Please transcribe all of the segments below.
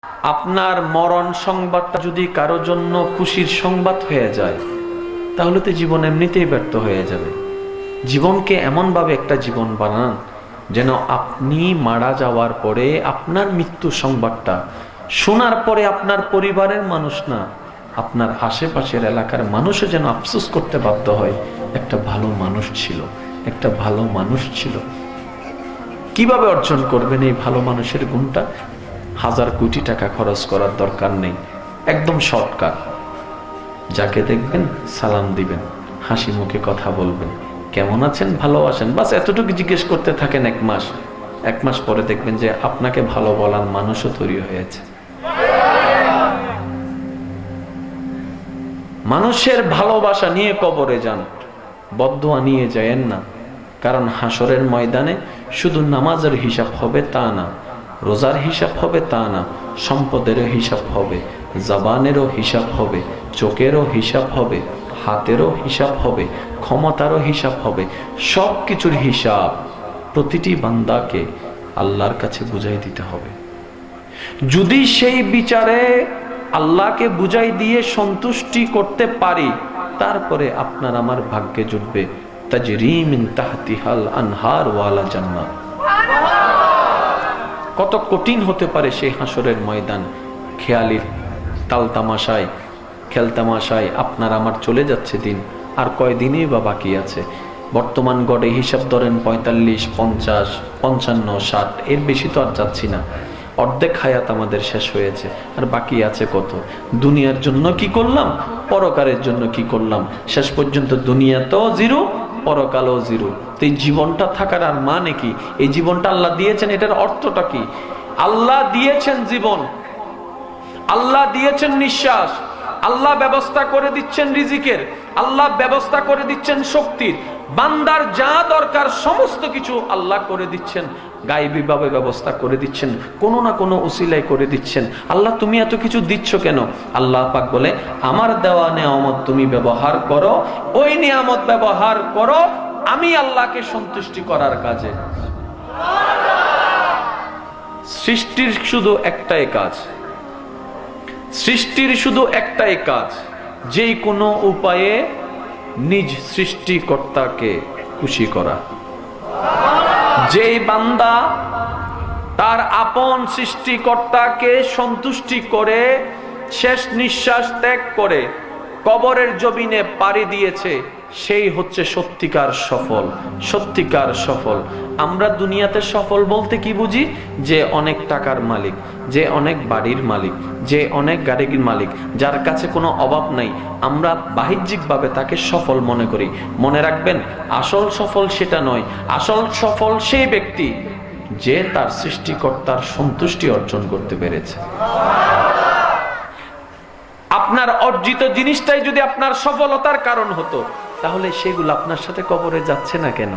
আপনার মরণ সংবাদটা যদি কারো জন্য খুশির সংবাদ হয়ে যায়, তাহলে তো জীবন এমনিতেই ব্যর্থ হয়ে যাবে। জীবনকে এমনভাবে একটা জীবন বানান যেন আপনি মারা যাওয়ার পরে আপনার মৃত্যু সংবাদটা শোনার পরে আপনার পরিবারের মানুষ না, আপনার আশেপাশের এলাকার মানুষও যেন আফসোস করতে বাধ্য হয়, একটা ভালো মানুষ ছিল, একটা ভালো মানুষ ছিল। কিভাবে অর্জন করবেন এই ভালো মানুষের গুণটা? হাজার কোটি টাকা খরচ করার দরকার নেই, একদম শর্টকাট। যাকে দেখবেন সালাম দিবেন, হাসি মুখে কথা বলবেন, কেমন আছেন, ভালো আছেন, বাস এতটুকু জিজ্ঞেস করতে থাকেন এক মাস পরে দেখবেন যে আপনাকে ভালো বলার মানুষও তৈরি হয়েছে। মানুষের ভালোবাসা নিয়ে কবরে যান, বদদুয়া নিয়ে যায়েন না। কারণ হাসরের ময়দানে শুধু নামাজের হিসাব হবে তা না, রোজার হিসাব হবে তা না, সম্পদেরও হিসাব হবে, জবানেরও হিসাব হবে, চোখেরও হিসাব হবে, হাতেরও হিসাব হবে, ক্ষমতারও হিসাব হবে। সব কিছুর হিসাব প্রতিটি বান্দাকে আল্লাহর কাছে বুঝাই দিতে হবে। যদি সেই বিচারে আল্লাহকে বুঝাই দিয়ে সন্তুষ্টি করতে পারি, তারপরে আপনার আমার ভাগ্যে জুটবে তাজরি মিন তাহতিহাল আনহার ওয়ালা জান্নাত। কত কঠিন হতে পারে সেই হাসরের ময়দান। খেয়ালির তালতামাশায় খেলতামাশায় আপনার আমার চলে যাচ্ছে দিন, আর কয়দিনই বা বাকি আছে। বর্তমান গড়ে হিসাব ধরেন 45, 50, 55, 60, এর বেশি তো আর যাচ্ছি না। অর্ধেক হায়াত আমাদের শেষ হয়েছে, আর বাকি আছে কত? দুনিয়ার জন্য কি করলাম, পরকালের জন্য কি করলাম? শেষ পর্যন্ত দুনিয়াতেও জিরো, পরকালও জিরো। তো এই জীবনটা থাকার আর মানে কি? এই জীবনটা আল্লাহ দিয়েছেন, এটার অর্থটা কি? আল্লাহ দিয়েছেন জীবন, আল্লাহ দিয়েছেন নিঃশ্বাস, আল্লাহ ব্যবস্থা করে দিচ্ছেন রিজিকের, আল্লাহ ব্যবস্থা করে দিচ্ছেন শক্তির। বান্দার যা দরকার সমস্ত কিছু আল্লাহ করে দিচ্ছেন, গায়েবী ভাবে ব্যবস্থা করে দিচ্ছেন, কোনো না কোনো উসিলায় করে দিচ্ছেন। আল্লাহ তুমি এত কিছু দিচ্ছ কেন? আল্লাহ পাক বলে আমার দেওয়া নেয়ামত তুমি ব্যবহার করো, ওই নেয়ামত ব্যবহার করো আমি আল্লাহকে সন্তুষ্টি করার কাজে। সৃষ্টির শুধু একটাই কাজ, সৃষ্টির শুধু একটাই কাজ, যে কোনো উপায়ে নিজ সৃষ্টিকর্তাকে খুশি করা। যেই বান্দা তার আপন সৃষ্টিকর্তাকে সন্তুষ্টি করে শেষ নিঃশ্বাস ত্যাগ করে কবরের জমিনে পাড়ি দিয়েছে, সেই হচ্ছে সত্যিকার সফল। সত্যিকার সফল। আমরা দুনিয়াতে সফল বলতে কি বুঝি? যে অনেক টাকার মালিক, যে অনেক বাড়ির মালিক, যে অনেক গাড়ির মালিক, যার কাছে কোনো অভাব নাই, আমরা বাহ্যিকভাবে তাকে সফল মনে করি। মনে রাখবেন, আসল সফল সেটা নয়। আসল সফল সেই ব্যক্তি যে তার সৃষ্টিকর্তার সন্তুষ্টি অর্জন করতে পেরেছে। আপনার অর্জিত জিনিসটাই যদি আপনার সফলতার কারণ হতো, তাহলে সেগুলো আপনার সাথে কবরে যাচ্ছে না কেন?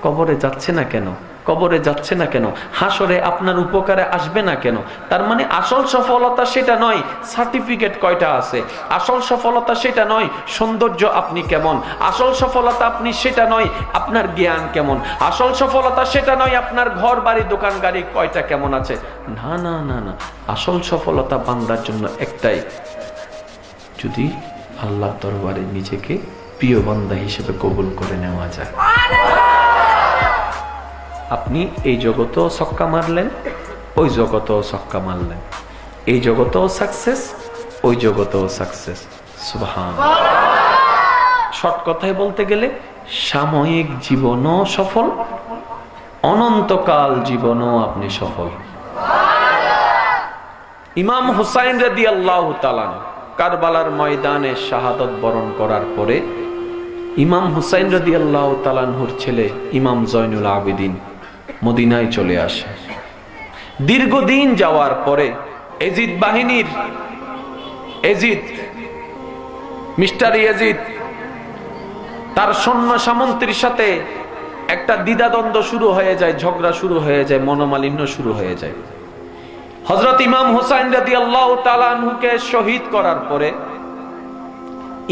কবরে যাচ্ছে না কেন? কবরে যাচ্ছে না কেন? হাসরে আপনার উপকারে আসবে না কেন? তার মানে আসল সফলতা সেটা নয় সার্টিফিকেট কয়টা আছে, আসল সফলতা সেটা নয় সৌন্দর্য আপনি কেমন, আসল সফলতা আপনি সেটা নয় আপনার জ্ঞান কেমন, আসল সফলতা সেটা নয় আপনার ঘর বাড়ি দোকান গাড়ি কয়টা কেমন আছে। না না না না, আসল সফলতা বান্দার জন্য একটাই, যদি আল্লাহ দরবারে নিজেকে প্রিয় বান্দা হিসেবে কবুল করে নেওয়া যায়। আপনি এই জগতেও ছক্কা মারলেন, ওই জগতেও ছক্কা মারলেন, এই জগতেও সাকসেস, ওই জগতেও সাকসেস। সুবহানাল্লাহ। শর্ট কথায় বলতে গেলে সাময়িক জীবনও সফল, অনন্তকাল জীবনও আপনি সফল। ইমাম হুসাইন রাদিয়াল্লাহু তাআলা কারবালার ময়দানে শাহাদত বরণ করার পরে ইমাম হুসাইন রাদিয়াল্লাহু তাআলা আনহুর ছেলে ইমাম জয়নুল আবেদিন মদিনায় চলে আসে। দীর্ঘদিন যাওয়ার পরে এজিদ বাহিনীর মিস্টার ইয়াজিদ তার সৈন্য সামন্তের সাথে একটা দ্বিধাদ্বন্দ্ব শুরু হয়ে যায়, ঝগড়া শুরু হয়ে যায়, মনোমালিন্য শুরু হয়ে যায়। হযরত ইমাম হুসাইন রাদিয়াল্লাহু তাআলা আনহুকে শহীদ করার পরে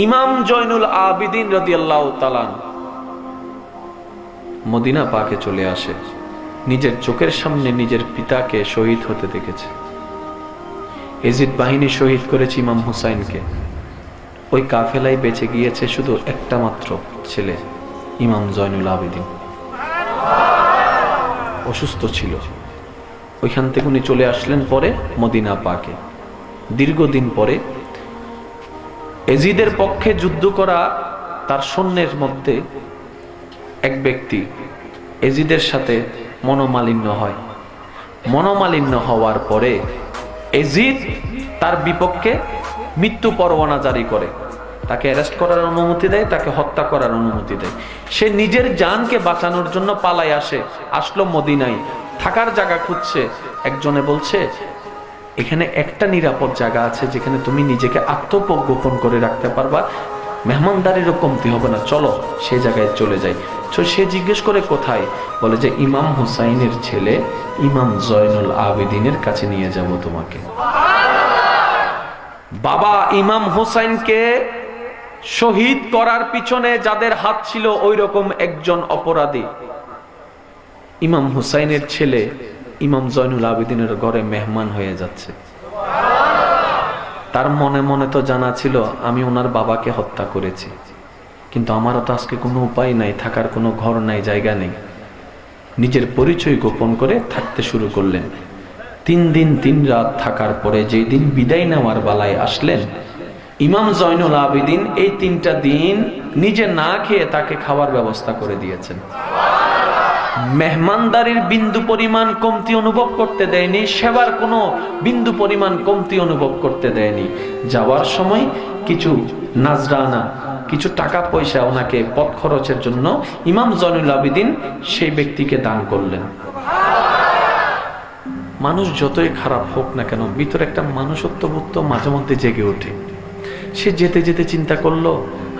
ইমাম জয়নুল আবেদিন রাদিয়াল্লাহু তাআলা মদিনা পাকে চলে আসে। নিজের চোখের সামনে নিজের পিতাকে শহীদ হতে দেখেছে। এজিদ বাহিনী শহীদ করেছে ইমাম হুসাইনকে। ওই কাফেলায় বেঁচে গিয়েছে শুধু একটা মাত্র ছেলে, ইমাম জয়নুল আবেদিন। অসুস্থ ছিল, ওইখান থেকে উনি চলে আসলেন পরে মদিনা পাকে। দীর্ঘদিন পরে এজিদের পক্ষে যুদ্ধ করা তার সৈন্যের মধ্যে এক ব্যক্তি এজিদের সাথে মনোমালিন্য হয়। মনোমালিন্য হওয়ার পরে এজিদ তার বিপক্ষে মৃত্যু পরোয়ানা জারি করে, তাকে অ্যারেস্ট করার অনুমতি দেয়, তাকে হত্যা করার অনুমতি দেয়। সে নিজের জানকে বাঁচানোর জন্য পালায় আসলো মদিনায়, থাকার জায়গা খুঁজছে। একজনে বলছে এখানে একটা নিরাপদ জায়গা আছে যেখানে তুমি নিজেকে আত্মগোপন করে রাখতে পারবা, মেহমানদারিরও কমতি হবে না, চলো সে জায়গায় চলে যাই। তো সে জিজ্ঞেস করে কোথায়, বলে যে ইমাম হুসাইনের ছেলে ইমাম জয়নুল আবেদিনের কাছে নিয়ে যাব তোমাকে। বাবা ইমাম হুসাইনকে শহীদ করার পিছনে যাদের হাত ছিল ওই রকম একজন অপরাধী ইমাম হুসাইনের ছেলে ইমাম জয়নুল আবেদিনের ঘরে মেহমান হয়ে যাচ্ছে। তার মনে মনে তো জানা ছিল আমি ওনার বাবাকে হত্যা করেছি, কিন্তু আমারও তো আজকে কোনো উপায় নাই, থাকার কোনো ঘর নাই, জায়গা নেই। নিজের পরিচয় গোপন করে থাকতে শুরু করলেন। 3 দিন 3 রাত থাকার পরে যেই দিন বিদায় নেওয়ার বেলায় আসলেন, ইমাম জয়নুল আবেদিন এই 3টা দিন নিজে না খেয়ে তাকে খাওয়ার ব্যবস্থা করে দিয়েছেন। মেহমানদারির বিন্দু পরিমাণ কমতি অনুভব করতে দেয়নি, সেবার কোনো বিন্দু পরিমাণ কমতি অনুভব করতে দেয়নি। যাওয়ার সময় কিছু নাজরানা, কিছু টাকা পয়সা ওনাকে পথ খরচের জন্য ইমাম জয়নুল আবেদিন সেই ব্যক্তিকে দান করলেন। মানুষ যতই খারাপ হোক না কেন, ভিতরে একটা মানুষত্ববোধ তো মাঝে মধ্যে জেগে ওঠে। সে যেতে যেতে চিন্তা করলো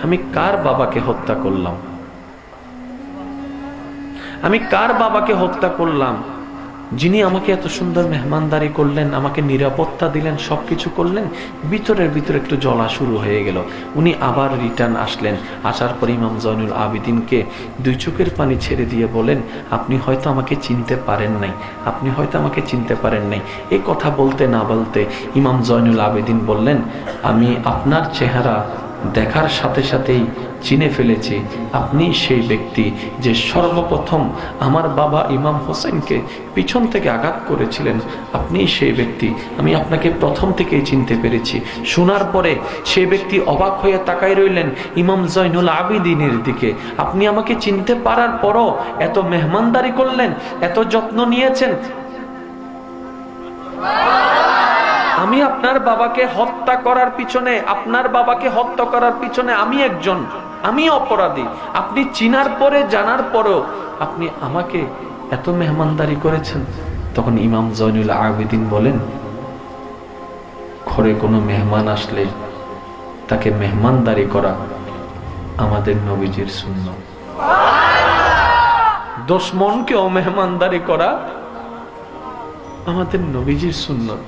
আমি কার বাবাকে হত্যা করলাম, আমি কার বাবাকে হত্যা করলাম, যিনি আমাকে এত সুন্দর মেহমানদারি করলেন, আমাকে নিরাপত্তা দিলেন, সবকিছু করলেন। ভিতরের ভিতরে একটু জ্বলা শুরু হয়ে গেল। উনি আবার রিটার্ন আসলেন। আসার পর ইমাম জয়নুল আবেদিনকে 2 চোখের পানি ছেড়ে দিয়ে বলেন আপনি হয়তো আমাকে চিনতে পারেন নাই, আপনি হয়তো আমাকে চিনতে পারেন নাই। এই কথা বলতে না বলতে ইমাম জয়নুল আবেদিন বললেন আমি আপনার চেহারা দেখার সাথে সাথেই চিনে ফেলেছি, আপনি সেই ব্যক্তি যে সর্বপ্রথম আমার বাবা ইমাম হোসেনকে পিছন থেকে আঘাত করেছিলেন, আপনি সেই ব্যক্তি, আমি আপনাকে প্রথম থেকেই চিনতে পেরেছি। শোনার পরে সেই ব্যক্তি অবাক হয়ে তাকাই রইলেন ইমাম জয়নুল আবেদিনের দিকে। আপনি আমাকে চিনতে পারার পরও এত মেহমানদারি করলেন, এত যত্ন নিয়েছেন। আমি আপনার বাবাকে হত্যা করার পিছনে, আপনার বাবাকে হত্যা করার পিছনে আমি অপরাধী। আপনি চিনার পরে জানার পরেও আপনি আমাকে এত মেহমানদারি করেছেন। তখন ইমাম জয়নুল আবেদিন বলেন ঘরে কোনো মেহমান আসলে তাকে মেহমানদারি করা আমাদের নবীজির সুন্নাত। দুশমনকেও মেহমানদারি করা আমাদের নবীজির সুন্নাত।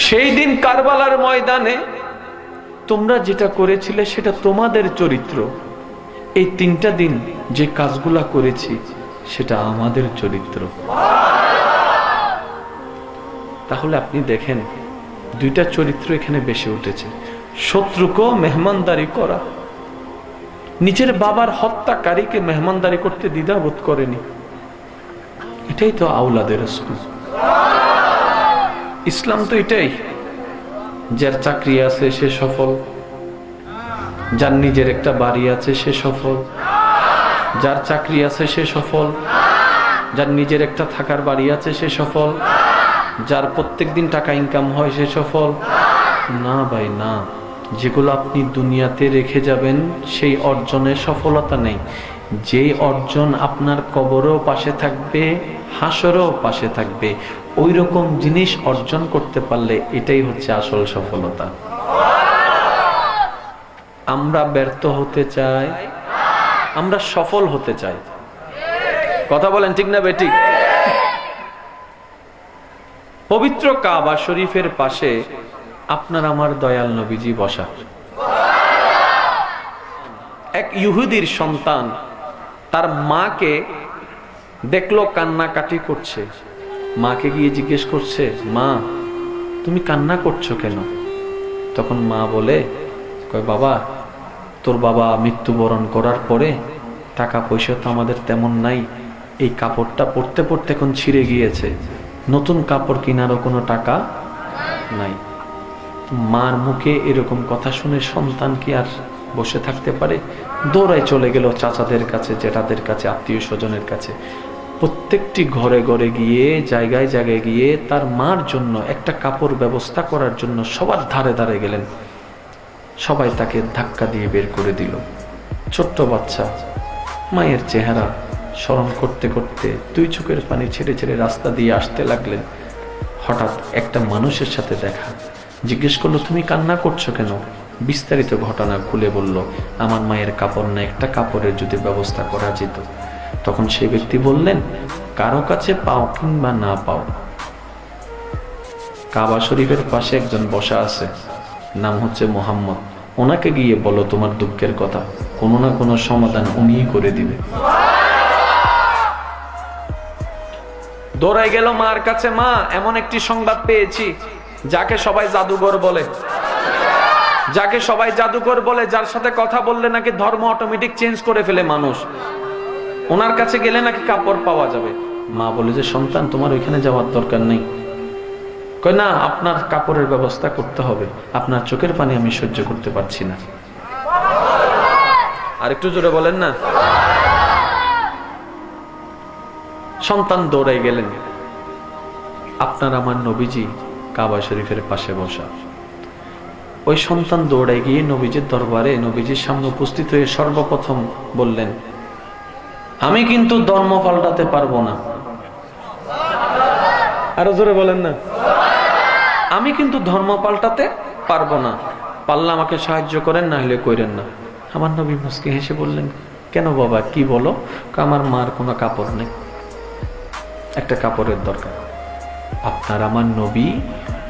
সেই দিন কারবালার ময়দানে তোমরা যেটা করেছিলে সেটা তোমাদের চরিত্র, এই 3টা দিন যে কাজগুলা করেছি সেটা আমাদের চরিত্র। তাহলে আপনি দেখেন 2টা চরিত্র এখানে বেশি উঠেছে। শত্রুকেও মেহমানদারি করা, নিজের বাবার হত্যাকারীকে মেহমানদারি করতে দ্বিধাবোধ করেনি। এটাই তো আওলাদের রাসূল। ইসলাম তো এটাই, যার চাকরি আছে সে সফল, যার নিজের একটা বাড়ি আছে সে সফল, যার চাকরি আছে সে সফল, যার নিজের একটা থাকার বাড়ি আছে সে সফল, যার প্রত্যেকদিন টাকা ইনকাম হয় সে সফল। না ভাই না, যেগুলো আপনি দুনিয়াতে রেখে যাবেন সেই অর্জনের সফলতা নেই। যেই অর্জন আপনার কবরেও পাশে থাকবে, হাসরেও পাশে থাকবে, ওই রকম জিনিস অর্জন করতে পারলে এটাই হচ্ছে আসল সফলতা। আমরা ব্যর্থ হতে চাই, আমরা সফল হতে চাই। কথা বলেন ঠিক না বেঠিক? পবিত্র কাবা শরীফের পাশে আপনার আমার দয়াল নবীজি বসা। এক ইহুদির সন্তান তার মাকে দেখলো কান্নাকাটি করছে, মাকে গিয়ে জিজ্ঞেস করছে মা তুমি কান্না করছো কেন? তখন মা বলে, কয় বাবা, তোর বাবা মৃত্যুবরণ করার পরে টাকা পয়সা তো আমাদের তেমন নাই, এই কাপড়টা পরতে পরতে এখন ছিঁড়ে গিয়েছে, নতুন কাপড় কেনারও কোনো টাকা নাই। মার মুখে এরকম কথা শুনে সন্তান কি আর বসে থাকতে পারে? দৌড়ায় চলে গেল চাচাদের কাছে, জেঠাদের কাছে, আত্মীয় স্বজনের কাছে। প্রত্যেকটি ঘরে ঘরে গিয়ে, জায়গায় জায়গায় গিয়ে তার মার জন্য একটা কাপড় ব্যবস্থা করার জন্য সবার ধারে ধারে গেলেন। সবাই তাকে ধাক্কা দিয়ে বের করে দিল। ছোট্ট বাচ্চা মায়ের চেহারা স্মরণ করতে করতে দুই চোখের পানি ছেড়ে ছেড়ে রাস্তা দিয়ে আসতে লাগলেন। হঠাৎ একটা মানুষের সাথে দেখা। জিজ্ঞেস করলো, তুমি কান্না করছো কেন? বিস্তারিত ঘটনা খুলে বলল, আমার মায়ের কাপড় না, একটা কাপড়ের যদি ব্যবস্থা করা যেত। তখন সেই ব্যক্তি বললেন, কারো কাছে পাও কিংবা না পাও, কাবা শরীফের পাশে একজন বসা আছে, নাম হচ্ছে মোহাম্মদ, ওনাকে গিয়ে বলো তোমার দুঃখের কথা, কোনো না কোনো সমাধান উনিই করে দিবে। দৌড়াই গেল মার কাছে, মা এমন একটি সংবাদ পেয়েছি, যাকে সবাই জাদুঘর বলে, যাকে সবাই জাদুঘর বলে, যার সাথে কথা বললে নাকি ধর্ম অটোমেটিক চেঞ্জ করে ফেলে মানুষ, ওনার কাছে গেলে নাকি কাপড় পাওয়া যাবে। মা বলে যে, সন্তান তোমার ওইখানে যাওয়ার দরকার নেই। কয় না, আপনার কাপড়ের ব্যবস্থা করতে হবে, আপনার চোখের পানি আমি সহ্য করতে পারছি না। আর একটু জোরে বলেন না। সন্তান দৌড়াই গেলেন। আপনার আমার নবীজি কাবা শরীফের পাশে বসা। ওই সন্তান দৌড়াই গিয়ে নবীজির দরবারে নবীজির সামনে উপস্থিত হয়ে সর্বপ্রথম বললেন, আমি কিন্তু ধর্ম পাল্টাতে পারবো না। আরো জোরে বলেন না। আমি কিন্তু ধর্ম পাল্টাতে পারবো না, পারলে আমাকে সাহায্য করেন, না হলে কইরেন না। আমার নবী মুস্কি হেসে বললেন, কেন বাবা, কি বলো? আমার মার কোনো কাপড় নেই, একটা কাপড়ের দরকার। আপনার আমার নবী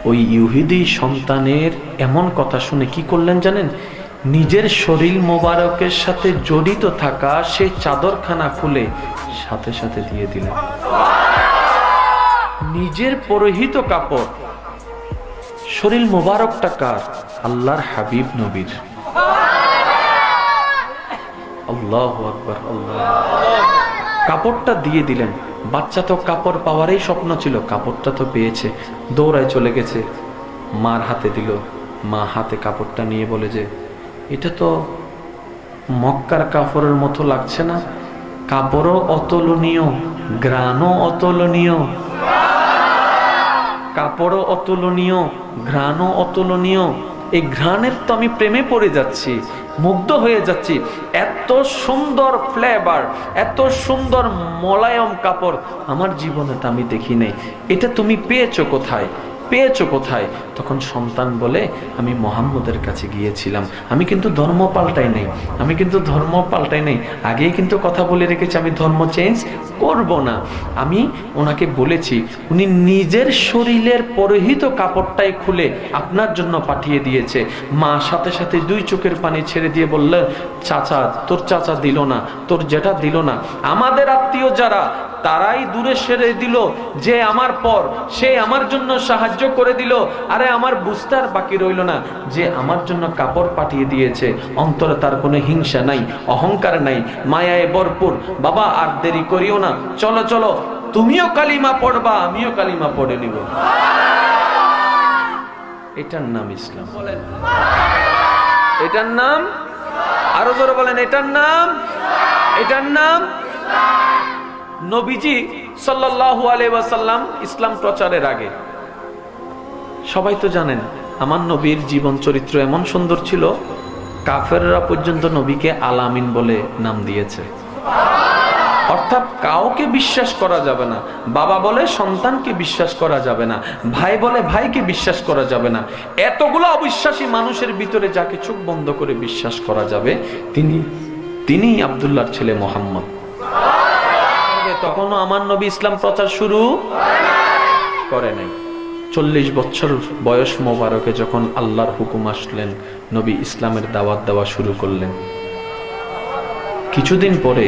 ওই ইহুদি সন্তানের এমন কথা শুনে কি করলেন জানেন? নিজের শরীর মোবারকের সাথে জড়িত থাকা সেই চাদরখানা খুলে সাথে সাথে দিয়ে দিলেন। নিজের পরিহিত কাপড়, শরীর মোবারকটা কার? আল্লাহর হাবিব নবীর। আল্লাহু আকবার, আল্লাহ। কাপড়টা দিয়ে দিলেন। বাচ্চা তো কাপড় পাওয়ারই স্বপ্ন ছিল, কাপড়টা তো পেয়েছে, দৌড়ায় চলে গেছে, মার হাতে দিল। মা হাতে কাপড়টা নিয়ে বলে যে, এটা তো মক্কার কাপড়ের মতো লাগছে না, কাপড়ও অতুলনীয়, ঘ্রাণও অতুলনীয়, কাপড়ও অতুলনীয়, ঘ্রাণও অতুলনীয়। এই ঘ্রাণের তো আমি প্রেমে পড়ে যাচ্ছি, মুগ্ধ হয়ে যাচ্ছি। এত সুন্দর ফ্লেভার, এত সুন্দর মোলায়ম কাপড় আমার জীবনে তো আমি দেখি নাই। এটা তুমি পেয়েছো কোথায়? পেয়েছো কোথায়? তখন সন্তান বলে, আমি মুহাম্মদের কাছে গিয়েছিলাম, আমি কিন্তু ধর্ম পাল্টাই নাই, আমি কিন্তু ধর্ম পাল্টাই নাই, আগেই কিন্তু কথা বলে রেখেছি আমি ধর্ম চেঞ্জ করব না। আমি ওনাকে বলেছি, উনি নিজের শরীরের পরিহিত কাপড়টাই খুলে আপনার জন্য পাঠিয়ে দিয়েছে। মা সাথে সাথে দুই চোখের পানি ছেড়ে দিয়ে বললে, চাচা, তোর চাচা দিল না, তোর জেঠা দিল না, আমাদের আত্মীয় যারা তারাই দূরে সেরে দিল, যে আমার পর সে আমার জন্য সাহায্য করে দিল। আরে আমার বুঝতে আর বাকি রইল না, যে আমার জন্য কাপড় পাঠিয়ে দিয়েছে, অন্তরে তার কোনো হিংসা নাই, অহংকার নাই, মায়ায় ভরপুর। বাবা আর দেরি করিও না, চলো চলো, তুমিও কালিমা পড়বা, আমিও কালিমা পড়ে নিব। এটার নাম ইসলাম। বলেন, এটার নাম, আরো জোরে বলেন, এটার নাম, এটার নাম। নবীজি সাল্লাল্লাহু আলাইহি ওয়াসাল্লাম ইসলাম প্রচারের আগে, সবাই তো জানেন আমার নবীর জীবন চরিত্র এমন সুন্দর ছিল, কাফেররা পর্যন্ত নবীকে আল-আমিন বলে নাম দিয়েছে। অর্থাৎ কাউকে বিশ্বাস করা যাবে না। বাবা বলে সন্তানকে বিশ্বাস করা যাবে না, ভাই বলে ভাইকে বিশ্বাস করা যাবে না। এতগুলো অবিশ্বাসী মানুষের ভিতরে যাকে চোখ বন্ধ করে বিশ্বাস করা যাবে, তিনি আব্দুল্লাহর ছেলে মুহাম্মদ। তখনও আমার নবী ইসলাম প্রচার শুরু করে নাই। 40 বছর বয়স মোবারকে যখন আল্লাহর হুকুম আসলেন, নবী ইসলামের দাওয়াত দেওয়া শুরু করলেন। কিছুদিন পরে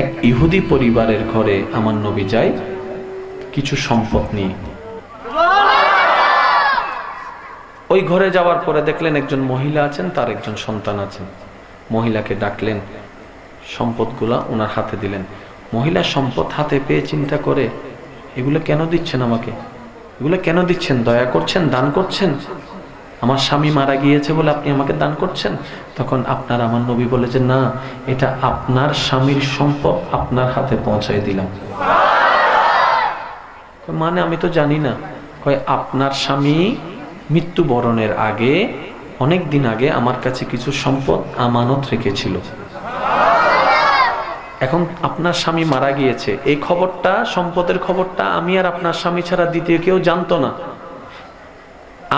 এক ইহুদি পরিবারের ঘরে আমার নবী যায় কিছু সম্পদ নিয়ে। ওই ঘরে যাওয়ার পরে দেখলেন একজন মহিলা আছেন, তার একজন সন্তান আছেন। মহিলাকে ডাকলেন, সম্পদগুলা ওনার হাতে দিলেন। মহিলা সম্পদ হাতে পেয়ে চিন্তা করে, এগুলো কেন দিচ্ছেন আমাকে? এগুলো কেন দিচ্ছেন? দয়া করছেন, দান করছেন? আমার স্বামী মারা গিয়েছে বলে আপনি আমাকে দান করছেন? তখন আপনার আমার নবী বলে যে না, এটা আপনার স্বামীর সম্পদ, আপনার হাতে পৌঁছায় দিলাম। মানে আমি তো জানি না। কয় আপনার স্বামী মৃত্যুবরণের আগে, অনেক দিন আগে আমার কাছে কিছু সম্পদ আমানত রেখেছিল। এখন আপনার স্বামী মারা গিয়েছে, এই খবরটা, সম্পদের খবরটা আমি আর আপনার স্বামী ছাড়া দ্বিতীয় কেউ জানতো না।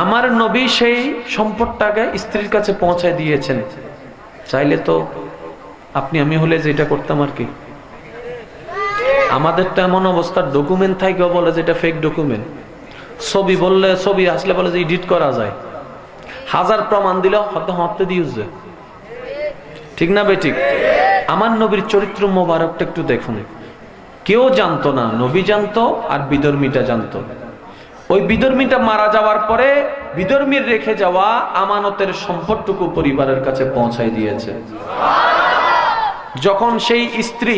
আমার নবী সেই সম্পদটাকে স্ত্রীর কাছে পৌঁছায় দিয়েছেন। চাইলে তো আপনি আমি হলে যেটা করতাম আর কি। আমাদের তো এমন অবস্থা, ডকুমেন্ট থাকেও বলে যে এটা ফেক ডকুমেন্ট। ছবি বললে, ছবি আসলে বলে যে এডিট করা যায়। হাজার প্রমাণ দিলেও হতে দিয়েছে। ঠিক না বে ঠিক? আমার নবীর চরিত্র মোবারকটা একটু দেখুন। কেউ জানতো না, নবী জানতো আর বিধর্মীটা জানতো। ওই বিধর্মীটা মারা যাওয়ার পরে বিধর্মীর রেখে যাওয়া আমানতের সম্পদটুকু পরিবারের কাছে পৌঁছায় দিয়েছে। যখন সেই স্ত্রী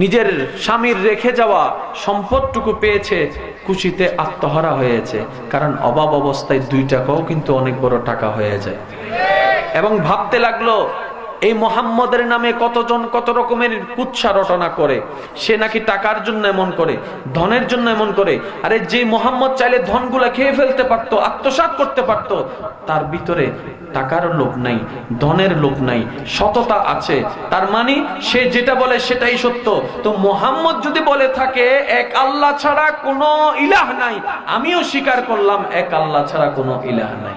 নিজের স্বামীর রেখে যাওয়া সম্পদটুকু পেয়েছে, খুশিতে আত্মহারা হয়েছে। কারণ অভাব অবস্থায় 2 টাকাও কিন্তু অনেক বড় টাকা হয়ে যায়। এবং ভাবতে লাগলো, এই মোহাম্মদের নামে কতজন কত রকমের কুৎসা রটনা করে। সে নাকি টাকার জন্য এমন করে, ধনের জন্য এমন করে। আরে যে মোহাম্মদ চাইলে ধনগুলা খেয়ে ফেলতে পারতো, আত্মসাৎ করতে পারতো, তার ভিতরে টাকার লোভ নাই, ধনের লোভ নাই, সততা আছে। তার মানে সে যেটা বলে সেটাই সত্য। তো মোহাম্মদ যদি বলে থাকে এক আল্লাহ ছাড়া কোনো ইলাহ নাই, আমিও স্বীকার করলাম এক আল্লাহ ছাড়া কোনো ইলাহ নাই।